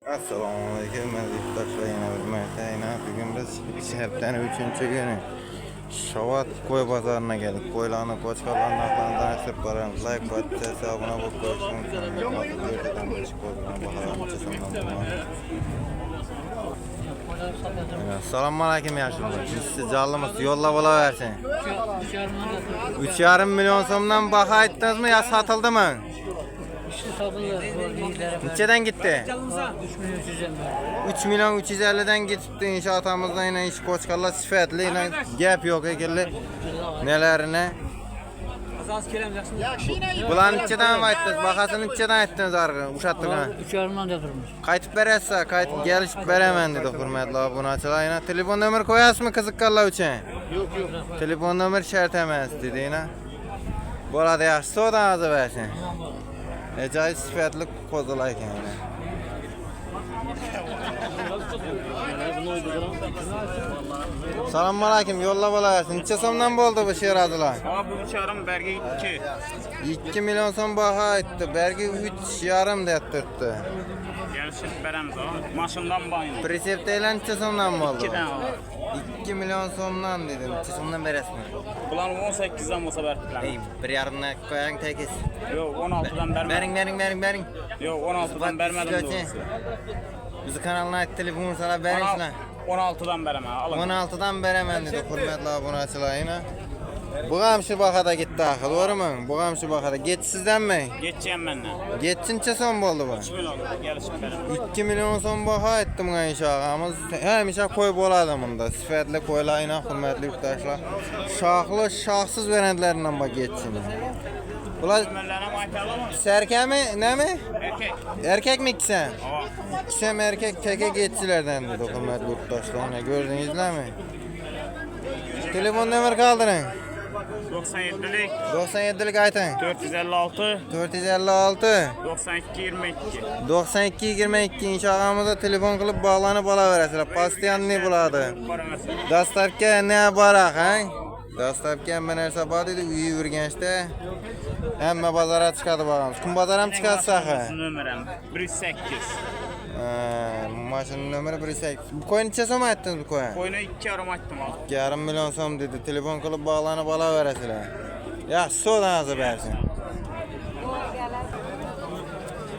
Assalomualaikum arkadaşlar, yine bir mertayna. Bugün biz haftanın 3. günü Şavat koy pazarına geldik. Koylarını, koçkalarını, aklarını tanıştırıp bararız. Like, patates, abone olup Selamünaleyküm yaşlılar. Siz canlımız yolla bola versin. 3,5 milyon somdan baka ettiniz mi ya satıldı mı? Neçeden gitti? 3 milyon 350'den gitti inşaatımızda yine iş koçkarla sıfatlı yine gap yok ekilli nelerine. Bulan neçeden mi ettiniz? Bakasını neçeden ettiniz argı uşattıkına? 3,5'dan yatırmış. Kayıtıp verese kayıtıp gelişip veremem dedi hürmetli bunu açılayına. Telefon numara koyas mı kızıkkalla için? Yok. Telefon numara şart emez dedi yine. Bu arada yaşlı o da ağzı versin. Ecayip sıfatlı kozulayken yine. Selamünaleyküm, yolla bola versin. Neçe somdan oldu bu şehir adılar? Abi 3,5 berge 2 milyon som baha etti. Bergi 3,5 de ettiritti. Gelişip veremiz o. Maşından bayını. Presepteyle neçe somdan mı oldu? 2 tane var. 2 milyon somdan dedim. Neçe somdan veresin? Ulan 18'den olsa verdiler. Ey, bir yarımına koyan tekiz. Yok 16'dan vermedim. Verin. Yok 16'dan vermedim Sıfatı doğrusu. Bizi kanalına ait telefonu sana verin şuna. 16'dan veremem. Alın. 16'dan veremem dedi hürmetli abone açılayına. Bu gamşı bakada gitti akıl, doğru mu? Bu gamşı bakada. Geç sizden mi? Geçeceğim benimle. Geçince son oldu bu. 3 milyon gelişip veremem. 2 milyon son baka ettim inşaatımız. Hemişe koy boladı bunda. Sıfatlı koylayına hürmetli yurttaşlar. Şahlı, şahsız verenlerinden bak geçsin. Bunlar Ömerlerine maytalı mı? serke mi, ne mi? Erkek. Erkek mi ikisi? Aa. İkisi erkek teke geççilerden dedi hürmetli yurttaşlar. Ne gördünüz mi? Telefon numara kaldırın. 97'lik 97'lik aytın. 456 456 92 22. 92 22 inşaatımıza telefon kılıp bağlanıp ala veresizler. Pastayan ne buladı? Para mesela. Dastarka ne barak ha? Dastarka ben her sabah dedi uyu yürgençte. Hemen pazara çıkardı bakalım. Kum pazara mı çıkartsak ha? Numaram 18. Maşının nömrü 18. Bu koyun neçe som ettiniz bu koyun? Koyunu 2 yarım attım abi. 2,5 milyon som dedi. Telefon kılıp bağlanıp ala veresizler. Ya sodan azı versin.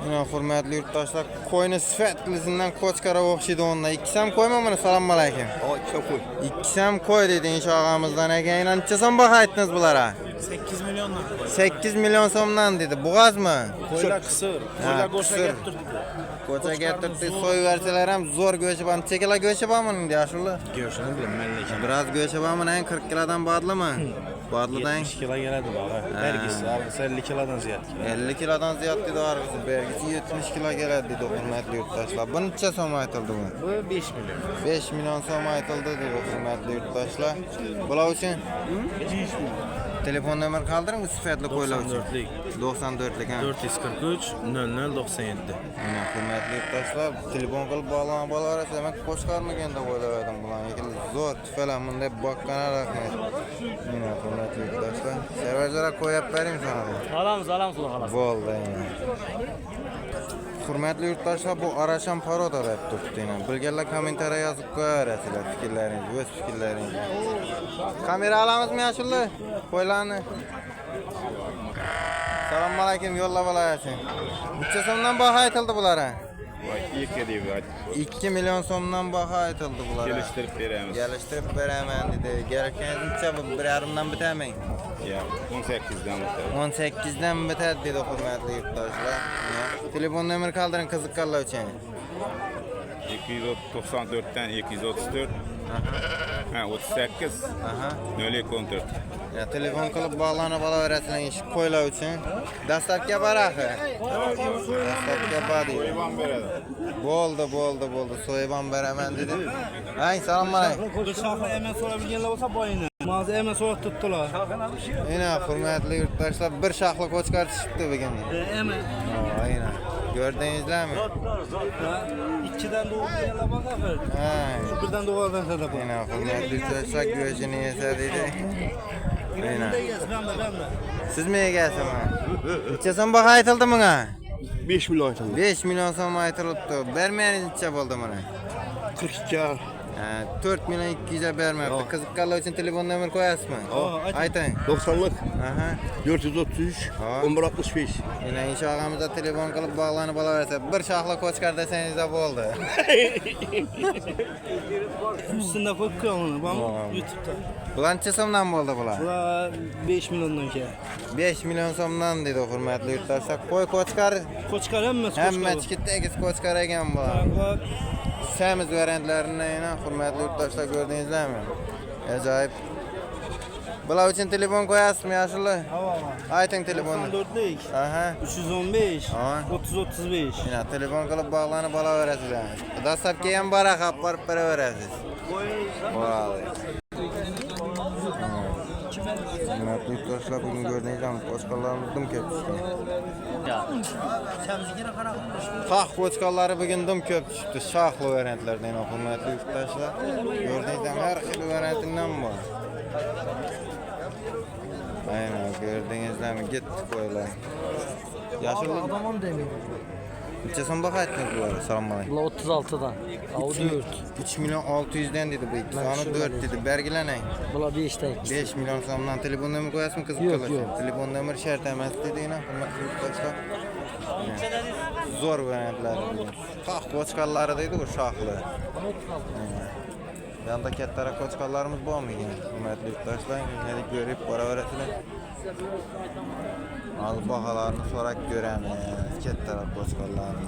Yine hürmetli yurttaşlar koyunu sıfatlisinden koçkara okşaydı onunla. İkisem koyma bunu selamünaleyküm. O çok koy. İkisem koy dedi inşaatımızdan egen. Neçe som baka ettiniz bunlara? 8 milyonla. 8 milyon somdan dedi. Buğaz mı? Koyla kısır. Koyla koşa kısır. getirdi. Koça getirdi soy verseler hem zor göçü var. Çekila göçü var mı yaşlı? Görüşünü bilin melleke. Biraz göçü var mı? En 40 kilodan badlı mı? Badlıdan 70 kilo geledi bana. Vergisi abi 50 kilodan ziyade. 50 kilodan ziyade dedi argısı. Bergisi 70 kilo geledi dedi hürmetli yurttaşlar. Bu neçe som aytıldı bu? Bu 5 milyon. 5 milyon som aytıldı dedi hürmetli yurttaşlar. Bula için 5 milyon. telefon numara kaldırın mı sıfatlı koyla için? 94'lük. 94'lük ha. 443 0097. Yine hürmetli yurttaşlar telefon kılıp bağlanan balalar hemen koşkar mı kendi koyla verdim bulan. Yekili zor tüfelamın hep bakkana rahmet. Yine hürmetli yurttaşlar. Servercilere koyup vereyim sana. Alamız ulakalım. Oldu yine. Hürmetli yurttaşlar bu araşan paroda hep tuttu yine. Bilgeler komentara yazıp koyarasılar fikirlerinizi, öz fikirlerinizi. Kamera alamız mı yaşlı? Koylanı. Selamünaleyküm, yolla balayasın. Neçe somdan baha aytıldı bulara? 2 milyon somdan baha aytıldı bulara. Geliştirip veremiz. Geliştirip veremem dedi. Gereken neçe bu bir yarımdan bitemeyin. Ya 18'den biter. 18'den biter dedi hürmetli yurttaşlar. Ya. Telefon numara kaldırın kızıkkalla için. 294'ten 234. Ha 38. Aha. 014. Ya telefon kılıp bağlanıp ala veresine iş koyla için. Dastarkya barakı. Dastarkya badi. Koyban verelim. Boldu. Soyban veremem dedi. Ay selamünaleyküm. Dışarıda hemen sorabilgenler olsa boyunu. Mağaza hemen sonra tuttular. Yine hürmetli yurttaşlar bir şahlı koçkar çıktı bugün. Hemen. Yine. Gördünüzler mi? İkiden doğubilgenler bak aferin. Ay. Birden doğudan sana bu. Yine hürmetli yurttaşlar güveçini yesediydi. Yine. Ben de. Siz mi gelsin ha? Neçe son baka aytıldı mı ha? 5 milyon aytıldı. 5 milyon so'm aytılibdi. Bermayaniz necha bo'ldi mana? 42. 4 milyon 200'e bermabdi. Qiziqqanlar uchun telefon nomer qo'yasizmi? Ayting. 90'lık. Aha. 433 Ha. 1165. Yine inşallah telefon qilib bog'lanib olaversa, bir shoxla ko'chkar desangiz de bo'ldi. Üstünde koyup koyalım. Bak YouTube'da. Bular necha so'mdan bo'ldi bular? Bular 5 milyondan ki. 5 milyon so'mdan dedi hurmatli yurtdoshlar. Qo'y ko'chkar Koçkar emmes koçkar. hamma chiqitdagi ko'chkar ekan bular. Bak. Semiz variantlarini yana hurmatli yurtdoshlar ko'rdingizlarmi? Ajoyib. Bular uchun telefon qo'yasizmi yoshlar? Ayting telefonni. 94'lik. Aha. 315. Ha. 30-35. Yine telefon qilib bog'lanib olaverasizlar. Dastlabki ham baraqa olib beraverasiz. Bo'ladi. Hurmatli yurtdoshlar, bugun ko'rdingizlarmi? Qo'chqonlarimiz dim ko'p tushdi. Qoq qo'chqonlari bugun dim ko'p tushdi. Shoxli variantlardan hurmatli yurtdoshlar. Ko'rdingizlarmi? Har xil variantidan bor. Aynen gördüğünüzden gitti koylar. Yaşlı Adamım demiyor. neçə son baxaydınız bunlara? Salam aleyküm. La 36'dan. Audi 4. 3 milyon 600'den dedi bu ikisi. Onu 4 dedi. Bergileneyin. Bula 5'te. 5 milyon somdan telefon nömrü koyasın kızıp Yok, kalırsın. yok. Telefon nömrü şart emas dedi yine. Zor variantlar. Qalq qo'chqonlari deydi u shoxli. Yanda kattara qo'chqonlarimiz bormi ekan? Hurmatli yurtdoshlar, yine ko'rib boraverasizlar. Hozir baholarni so'rab ko'ramiz. Kattara qo'chqonlarni.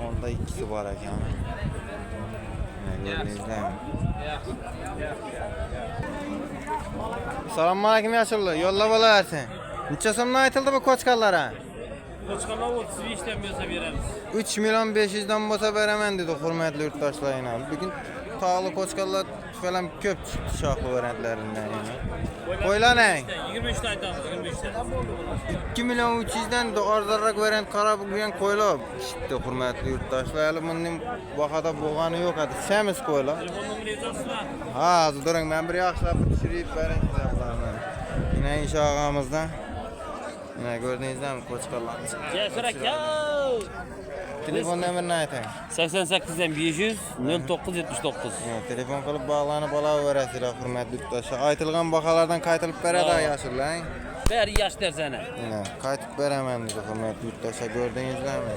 Onda ikkisi bor ekan. Ko'rdingizlarmi? Assalomu alaykum yoshlar. Yo'llab olaversin. Necha so'mdan aytildi bu qo'chqonlara? Qo'chqonlar 35 dan bo'lsa beramiz. 3 milyon 500'dan bo'lsa beraman dedi hurmatli yurtdoshlar. Bugün tağlı qo'chqonlar falan ko'p chiqdi shoxli variantlaridan. Qo'ylaning. 23 dan aytamiz, 25 dan. 2 milyon 300'dan da arzonroq variant qarab bo'lgan qo'ylar chiqdi hurmatli yurtdoshlar. Hali bundan bahada bo'lgani yo'q edi. Semiz qo'ylar. Telefon nomeri yozasizlar. Ha, hozir durang, men bir yaxshilab tushirib bering sizlarni. Yine inşallah yine gördüğünüzden qo'chqonlar. Jasur aka. Telefon nomerini ayting. 88 dan 500 0979. Telefon qilib bog'lanib olaverasizlar hurmatli yurtdoshlar. Aytilgan baholardan qaytilib beradi yoshlar. Ber yaş dersene. Yine qaytib beraman dedi hurmatli yurtdoshlar. Ko'rdingizlarmi?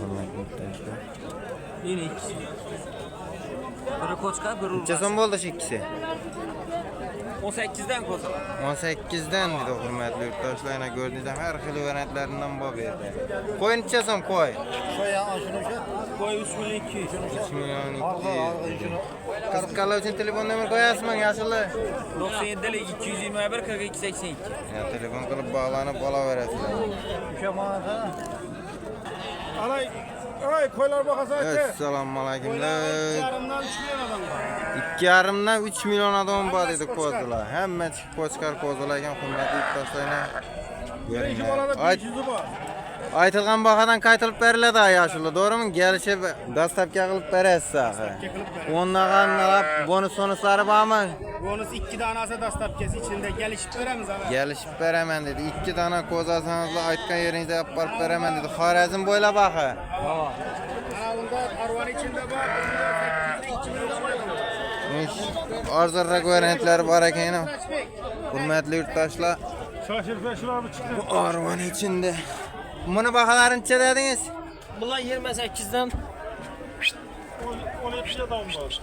Hurmatli yurtdoshlar. Yine ikisi. Biri koçkar, biri Necha so'm bo'ldi shu ikkisi? 18 dan qo'shiladi. 18'den dedi hurmatli yurtdoshlar. Yana ko'rdingizlarmi? Har xil variantlaridan bor bu yerda. Qo'y necha so'm qo'y? Koy 3 milyon 200. 3 milyon 200. Qiziqqanlar uchun telefon nomer qo'yasizmi yoshlar? 97 lik 221 42 82. Ya telefon qilib bog'lanib olaverasizlar. Ay koylar bakasa Assalomu alaykumlar. yarımdan 3 milyon adam var. 2,5dan 3 milyon adam bor dedi qo'zilar. Hamma chiqib qo'chqar qo'zilar ekan hurmatli yurtdoshlar. Aytilgan bahodan qaytilib beriladi yoshlar, to'g'rimi? Kelishib dastlabki qilib berasiz axir. O'ndan bonuslari bormi? Bonus 2 tanesi dastlabkesi içinde gelişip veremiz abi. Gelishib beraman dedi. 2 dona qo'zasangizni aytgan yeringizga olib borib beraman dedi. Xorazm bo'ylab axir. Ana bunda karvan içinde var. 2 milyon var. Arzonroq variantlar bor ekan. Hurmatli yurtdoshlar, Şaşırtma şuna mı çıktı? bu arvan içinde. Buni baholarini necha dedingiz? Bular 28'den 17 adam var.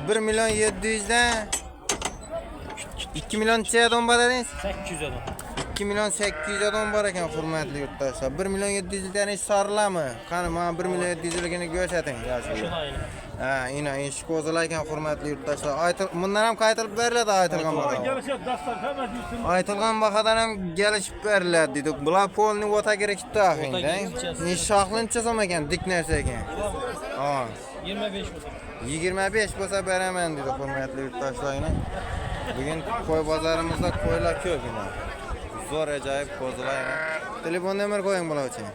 1 milyon 700'dan 2 milyon necha adam bor dedingiz? 800 adam. 2 milyon 800 adam bor ekan hurmatli yurtdoshlar. 1 milyon 700'dan ish sorilami? Qani mana 1 milyon 700'ligini ko'rsating yoshlar. Ha, ina ish qo'zilar ekan hurmatli yurtdoshlar. Bundan ham qaytilib beriladi aytilgan baho. Gelişip dastlab hemen gitsin. Aytilgan bahodan ham kelishib beriladi dedi. Bular polni o'ta kerakda axingda. Ish shoxlincha so'm ekan, dik narsa ekan. Ha. 25 oldu. 25 bo'lsa beraman dedi hurmatli yurtdoshlar. Bugun qo'y bozorimizda qo'ylar ko'p ina. Zo'r ajoyib qo'zilar. Telefon nomer qo'ying bular uchun.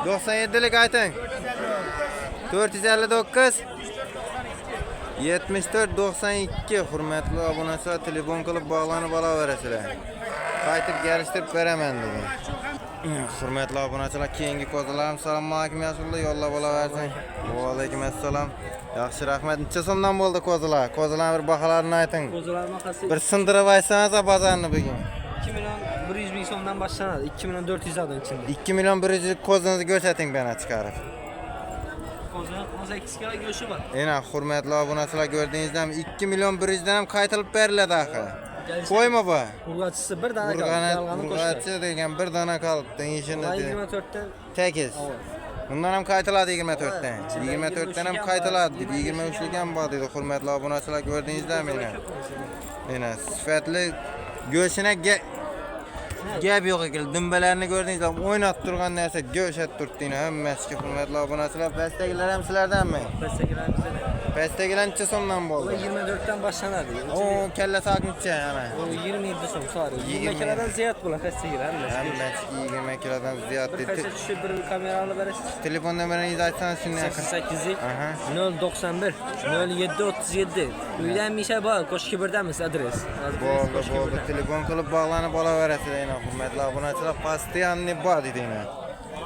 97'lik ayting. 459 7492 hurmatli obunachilar telefon qilib bog'lanib olaverasizlar. Qaytib kelishtirib beraman degan. Hurmatli obunachilar, keyingi kozalarim assalomu alaykum Yashullo yo'llab olaversin. Va alaykum assalom. Yaxshi rahmat. Necha so'mdan bo'ldi kozalar? Kozalarning bir baholarini ayting. Kozalar maqasi Bir sindirib aytsangiz bozorni bugun. 2 million 100 ming so'mdan boshlanadi. 2 million 400 dan ichida. 2 million 100 ko'zingizni ko'rsating bana chiqarib. Kozalar 18 kilo go'shi bor. Ena hurmatli obunachilar, ko'rdingizmi? 2 million 100 dan ham qaytilib beriladi axir. Qo'yma bu. Urg'achisi bir dana qoldi. Urg'achi degan bir dona qolibdi. Ishini 24 dan tekiz. Bundan ham qaytiladi 24 dan. 24 dan ham qaytiladi. 23 lik ham bor dedi hurmatli obunachilar, ko'rdingizmi meni? Ena sifatli go'shina gap yo'q ekan. Dumbalarni ko'rdingizmi? O'ynab turgan narsa go'shat turtdinglar. Hammasiga hurmatli obunachilar, pastdagilar ham sizlardanmi? Pastdagilar necha so'mdan bo'ldi? 24 dan boshlanadi. O kalla soatcha ana. 27 so'm sari. 20 kilodan ziyod bo'ladi pastdagilar. Hammasi 20 kilodan ziyod dedi. Shu bir kamerani berasiz. Telefon nomeringizni aytsangiz shunday. 88 Aha. 091 0737. Uydan misha bor, Qo'shki birdamiz adres. Bo'ldi. Telefon qilib bog'lanib olaverasizlar. Ena hurmatli obunachilar, postoyanniy bor dedinglar.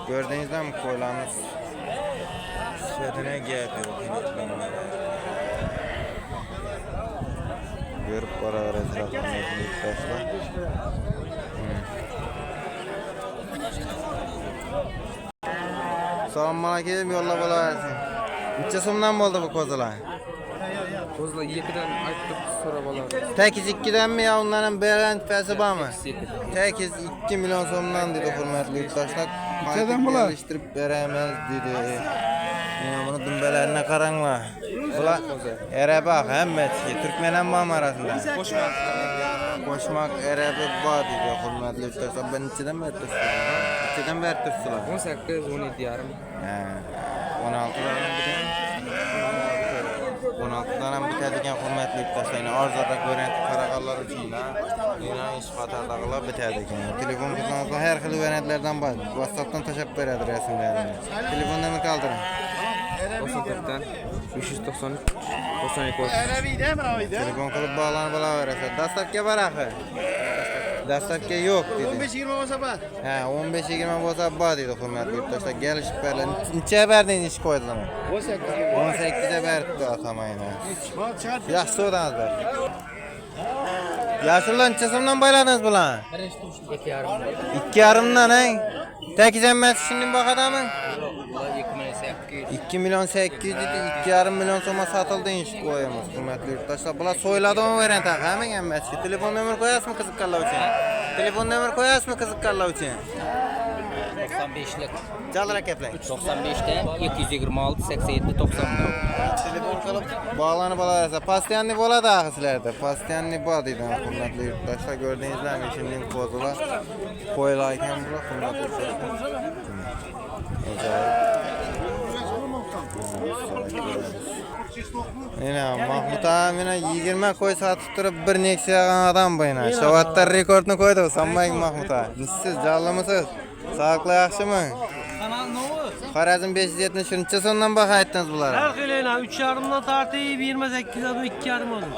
Ko'rdingizmi qo'ylarni? Sifatine gap yo'q. Görüp boraverasizlar hurmatli yurtdoshlar. Assalomu alaykum, yo'llab olaversin. Necha so'mdan bo'ldi bu kozalar? Ko'zlar 2dan aytib so'rab oladi. Tekiz 2danmi yo undan ham berantasi bormi? Tekiz 2 million so'mdan dedi hurmatli yurtdoshlar. Nechadan bo'ladi? Kelishtirib beramiz dedi. Mana buni dumbalarına qaranglar. Bular Araba hammasi Turkmen ham bor arasida. Qo'shmoq Araba bor dedi hurmatli yurtdoshlar. Ben nechadan beri turibsizlar? Nechadan beri turibsizlar? 18, 17 yarim. Ha, 16 dan bitan. 16 dan ham bitadigan hurmatli yurtdoshlar. Arzada ko'rgan qarag'anlar uchun yana ish qatordagilar bitadi ekan. Telefon qilsangiz har xil variantlardan bor. WhatsAppdan tashab beradi rasmlarni. Telefon nomer qoldiring. 94dan 593 92. Telefon qilib bog'lanib olaverasiz. Dastavka bor axir. Dastavka yo'q dedi. 15-20 bo'lsa bor. Ha, 15-20 bo'lsa bor dedi hurmatli yurtdoshlar. Kelishib berlar. Necha berdingiz ish qo'ydilar? 18 ga beribdi atamayna. Yaxshi so'radingizlar. Yashullar necha so'mdan bayladingiz bular? 2,5 dan, ha? Tekiz emas shundan boqadami? 2 million 800 dedi, 2,5 million so'mga sotildi ish qo'yamiz hurmatli yurtdoshlar. Bular so'yiladigan variant hamma hammasi. Telefon nomer qo'yasizmi qiziqqanlar uchun? Telefon nomer qo'yasizmi qiziqqanlar uchun? 95lik. Jalra kaplang. 95dan 226 87 90. Telefon qilib bog'lanib olaverasiz. Postoyanniy bo'ladi axir sizlarda. Postoyanniy bor deydi hurmatli yurtdoshlar. Ko'rdingizlarmi? Shunday qo'zilar. Qo'ylar ekan bular hurmatli yurtdoshlar. Ena Mahmud amina 20 qo'y sotib turib bir neksiya odam bu ena. Shavatda rekordni qo'ydi. Sanmang Mahmud aka. Siz jallamisiz? Sağlıklı yaxshimi? Kanal novu. Xorazm 570 necha so'mdan baho aytdingiz bularga? Har xilina 3,5 dan tartib 28 dan 2,5 oldu.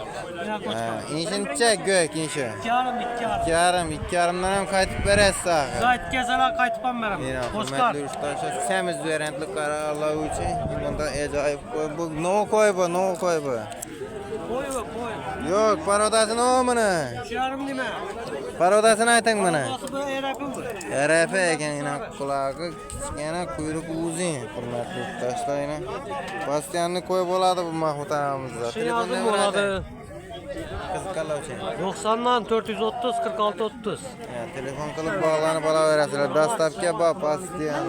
Ha, inshincha go'k inshi. 2,5 2,5 dan ham qaytib berasiz axir. Zaytga salar qaytib ham beraman. Mena hurmatli yurtdoshlar, samiz variantli qarorlar uchun bunda ajoyib qo'y bu, no qo'y bu. Qo'y. Yo'q, parodasi nomini. 3,5 nima? Parodasini ayting mana. Parodasi RF ekan, ina qulog'i kichkina, quyruqi uzun. Hurmatli yurtdoshlar, Bastianni qo'y bo'ladi bu Mahmud amamizda. Telefon bo'ladi. Qiziqqanlar uchun. 90 dan 430 46 30. Ya, telefon qilib bog'lanib olaverasizlar. Dastavka bor, Bastian.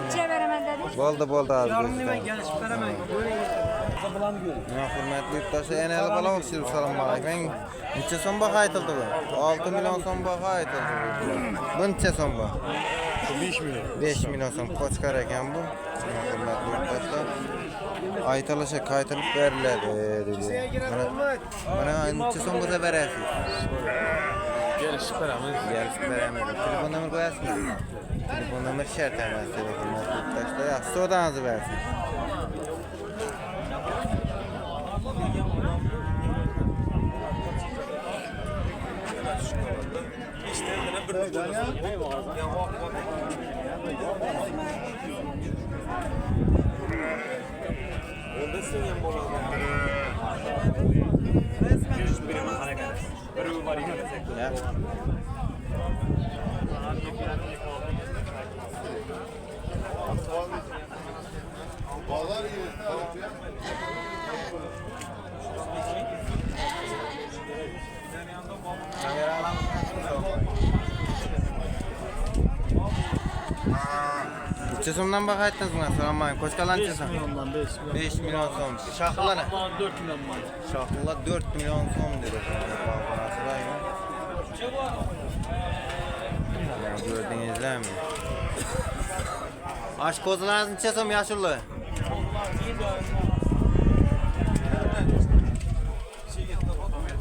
Bo'ldi hozir. Gelişip beraman. Ya, hurmatli yurtdoshlar, yana bola o'xshaydi. Assalomu alaykum. Necha so'm baho aytildi bu? 6 million so'm baho aytildi. Bu necha so'm bu? 5 million. 5 million so'm qo'chqar ekan bu. Hurmatli yurtdoshlar. Aytilishi qaytirib beriladi dedi. Mana necha so'm bo'lsa berasiz? Gelişib beramiz. Telefon nomer qo'yasizmi? Telefon nomer shart emas, telefon nomer yurtdoshlar. Yaxshi so'dangizni bersin. Ya. Neçə so'mdan baha aytdingiz buna? Assalomu alaykum. Qo'shqalanchi so'm. 5 million so'm. Şaxlılar. 4 milyon var. Şaxlılar 4 million so'm dedi. Gördünüzler mi? Aşk kozularınız neçə so'm yaşıllı?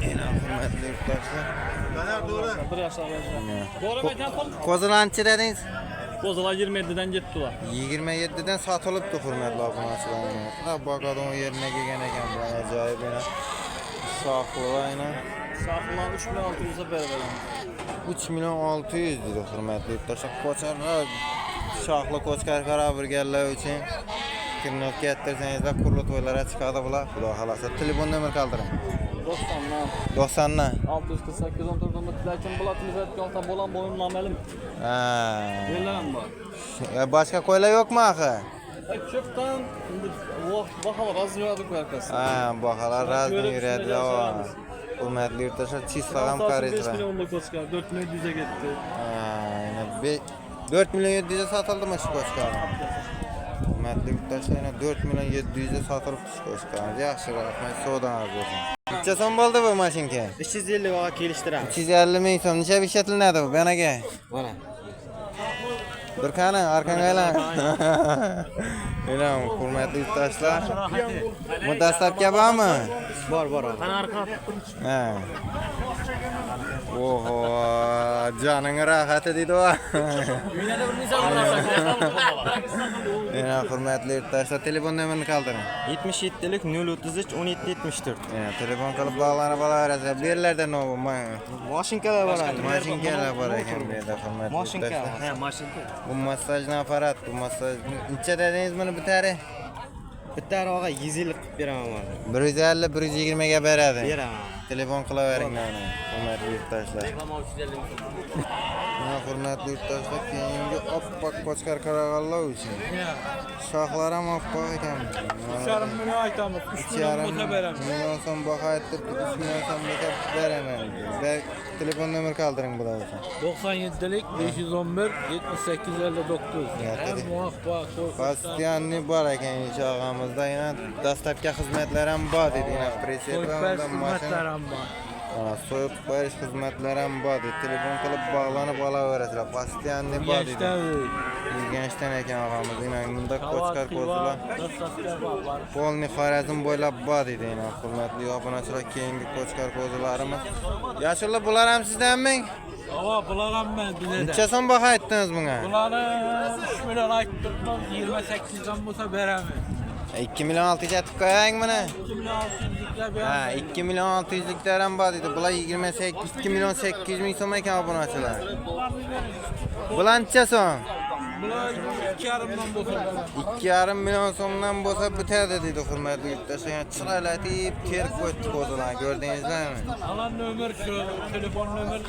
Hürmetli yurttaşlar. Bir yaşa alacağım. Kozular neçə dediniz? Bozalar 27'den gittiler. 27'den satılıptı hürmetli abunachılar. Da bakalım o yerine gelgen ekan bu acayip yana. Şaxlılarla. Saflar 3 milyon 600'e beraber. 3 milyon 600 dedi hürmetli yurttaşlar. Koçarlar şaxlı koçkar karabirgerler için kimlik getirseniz kurulu toylara çıkadı bular. Xudo xolasa telefon nomer kaldırın. 90'dan. 648 14 19 lekin bulatımız etken bolan boyun namelim. Ha. Verilen var. Başka koylar yok mu axı? Çöpten bakalar az yaradık arkası. Ha, bakalar razı yüredi o. Hürmetli yurttaşlar çislagam 5 karıştı. milyonluk koçkar 4 milyon 100'e gitti. Ha, 4 milyon 700'e satıldı mı şu koçkar? Hürmetli yurttaşlar 4 milyon 700'e satılıp şu koçkar. Yaxşı rahmet, soğudan az olsun. Neçə so'm bo'ldi bu mashinka? 350 vaga kelishtiramiz. 350 ming so'm. Necha ishatilinadi bu? Bana gel. Mana. Dur qani, arkanga aylan. Elam, hurmatli yurtdoshlar. Bu dastlabki bormi? Bor. Qani arqa. Ha. Oho, canın rahati deydi o. Uyinada bir mizan qilsak. Elam, hurmatli yurtdoshlar, telefon nomerini qoldiring. 77'lik 033 17 74. Telefon qilib bog'lanib olaverasiz. Bu yerlarda nima bu? Mashinkalar bor. Mashinkalar bor ekan bu yerda, hurmatli Mashinka. yurtdoshlar. Ha, mashinka. Bu massajni aparat, bu massaj. Necha dedingiz buni bitari? Bitta vaga 150 qilib beraman. 150 120 ga beradi. Beraman. Telefon qilavering mana. Hurmatli yurtdoshlar. Reklama 350 ming. Mana hurmatli yurtdoshlar, keyingi oppoq qo'chqar qarag'anlar uchun. Shoxlar ham oppoq ekan. 3,5 milyon aytamiz. 3 milyon bo'lsa beramiz. Milyon so'm baho aytib, 3 milyon so'mga beraman. Telefon nomer qoldiring bular uchun. 97'lik 511 78 59. Her muvaffaq. Bastianni bor ekan inshog'imizda, yana dastlabki xizmatlar ham bor dedi. Yana pressiyada mashina. So'yib qo'yish xizmatlari ham bor dedi. Telefon qilib bog'lanib olaverasizlar. Bastianni bor dedi. Gençten ekan og'amiz. Yana bunda qo'chqar qo'zilar. Polni Xorazm bo'ylab bor dedi. Yana hurmatli obunachilar, keyingi qo'chqar qo'zilarimiz. Yashillar bular ham sizdanmi? Hava bular ham men bizda. Necha so'm baho aytdingiz bunga? Bularni 3 milyon aytdim, 28 dan bo'lsa beraman. 2 milyon 600 atib qo'ying buni. 2 milyon 600'liklar beraman. Ha, 2 milyon 600'liklar ham bor dedi. Bular 28 2 milyon 800 ming so'm ekan obunachilar. Bular necha so'm? Bular 2,5 bo'lsa beraman. 2,5 milyon so'mdan bo'lsa bitadi dedi hurmatli yurtdoshlar. Yani chiroylatib terib qo'ydi qo'zilar, ko'rdingizlarmi? Alan nomer şu, telefon nomer.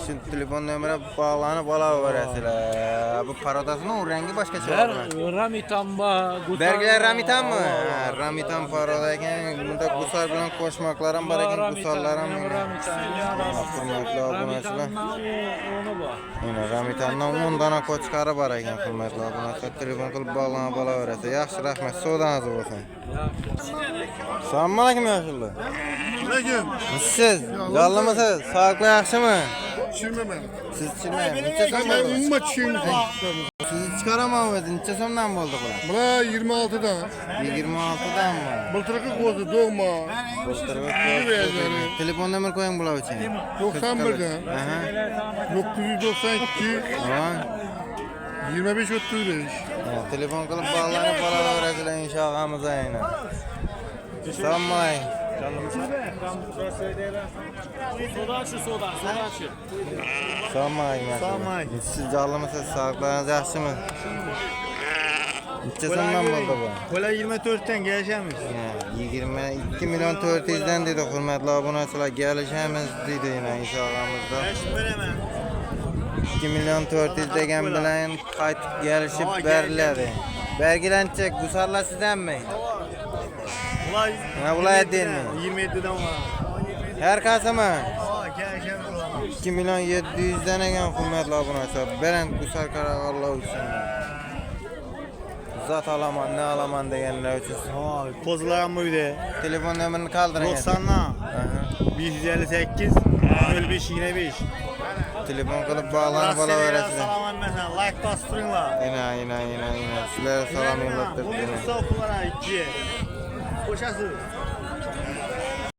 Shu telefon nomeri bog'lanib olaverasizlar. Bu parodasini rangi boshqacha. Ramitan bor. Berglar Ramitanmi? Ha, Ramitan paroda ekan. Bunda gusol bilan qo'shmoqlar ham bor ekan, gusollar ham. Hurmatli obunachilar. Onu bor. Mana Ramitandan 10 dona qo'chqari bor ekan, hurmatli obunachilar. Telefon qilib bog'lanib olaverasiz. Yaxshi, rahmat. Savdoningiz bo'lsin. Assalomu alaykum yoshlar. Alaykum. Siz yollamisiz? Sog'liq yaxshimi? Tushunmaman. Siz tushunmaysiz. Necha so'm Ben bo'ldi? umma tushundim. Sizni chiqaraman o'zi. Necha so'mdan bo'ldi bular? Bular 26'dan. 26danmi? Bultırıkı kozu doğma. Telefon nomer qo'ying bular uchun. 91'dan. Aha. 992 Tamam. 25 35. Telefon qilib bog'lanib olaverasizlar inshog'imiz aynan. Assalomu alaykum. Sağmayın. Siz canlımısınız, sağlıklarınız yaxşı mı? Neçə zaman oldu bu? Kola 24'ten geleceğimiz. 22 milyon 400'den dedi hürmetli aboneçiler, gelişemiz dedi yine inşallahımızda. 2 milyon 400 degen bilen qaytib gelişip veriladi. Belgilenecek, bu sarla sizden mi? Bular değil mi? 27'den var. Herkese mi? 2 milyon 700'den egen hürmetli aboneçiler. Beren bu sarkara Allah için. Zat alaman, ne alaman degenler için. Kozlar mı bir de? Telefon numaranı kaldırın. 90'la. 158 05 yine 5. Telefon kılıp bağlanıp alaverasizler. Salaman mesela like bastırınlar. Yine. Sizlere salam yollattırdım. Bunu kısa okullara 2. Koşası.